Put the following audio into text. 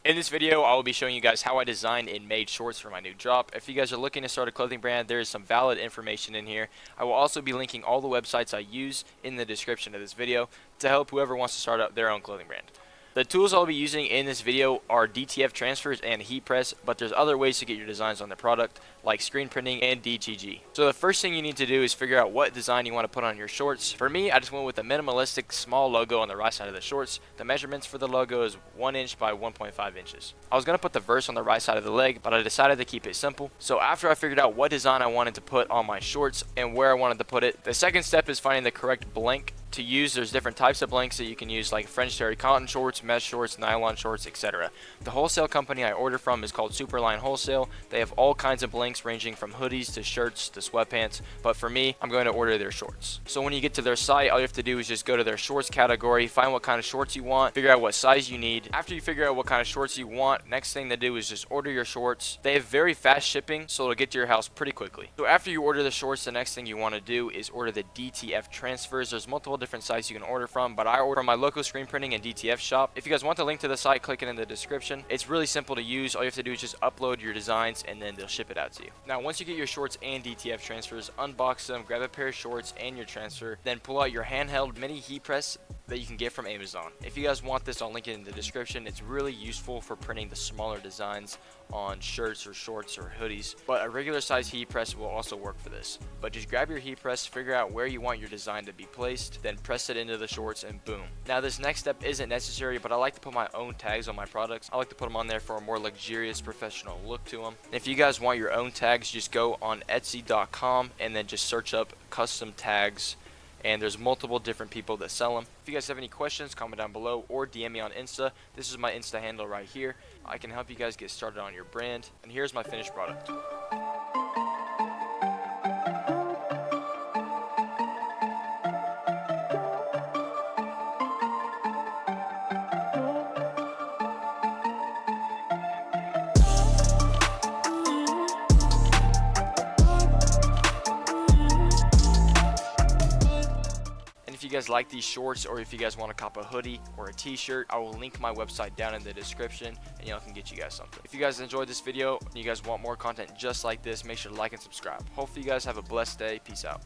In this video, I will be showing you guys how I designed and made shorts for my new drop. If you guys are looking to start a clothing brand, there is some valid information in here. I will also be linking all the websites I use in the description of this video to help whoever wants to start up their own clothing brand. The tools I'll be using in this video are DTF transfers and heat press, but there's other ways to get your designs on the product like screen printing and DTG. So the first thing you need to do is figure out what design you want to put on your shorts. For me, I just went with a minimalistic small logo on the right side of the shorts. The measurements for the logo is 1 inch by 1.5 inches. I was going to put the verse on the right side of the leg, but I decided to keep it simple. So after I figured out what design I wanted to put on my shorts and where I wanted to put it, the second step is finding the correct blank to use. There's different types of blanks that you can use, like French terry cotton shorts, mesh shorts, nylon shorts, etc. The wholesale company I order from is called Superline Wholesale. They have all kinds of blanks ranging from hoodies to shirts to sweatpants, but for me, I'm going to order their shorts. So when you get to their site, all you have to do is just go to their shorts category, find what kind of shorts you want, figure out what size you need. After you figure out what kind of shorts you want, next thing to do is just order your shorts. They have very fast shipping, so it'll get to your house pretty quickly. So after you order the shorts, the next thing you want to do is order the DTF transfers. There's multiple different sites you can order from, but I order from my local screen printing and DTF shop. If you guys want the link to the site, click it in the description. It's really simple to use. All you have to do is just upload your designs and then they'll ship it out to you. Now once you get your shorts and DTF transfers, unbox them, grab a pair of shorts and your transfer, then pull out your handheld mini heat press that you can get from Amazon. If you guys want this, I'll link it in the description. It's really useful for printing the smaller designs on shirts or shorts or hoodies, but a regular size heat press will also work for this. But just grab your heat press, figure out where you want your design to be placed, then press it into the shorts and boom. Now this next step isn't necessary, but I like to put my own tags on my products. I like to put them on there for a more luxurious professional look to them. And if you guys want your own tags, just go on Etsy.com and then just search up custom tags, and there's multiple different people that sell them. If you guys have any questions, comment down below or DM me on Insta. This is my Insta handle right here. I can help you guys get started on your brand, and here's my finished product. If you guys like these shorts, or if you guys want to cop a hoodie or a t-shirt, I will link my website down in the description and y'all can get you guys something. If you guys enjoyed this video and you guys want more content just like this, make sure to like and subscribe. Hopefully you guys have a blessed day. Peace out.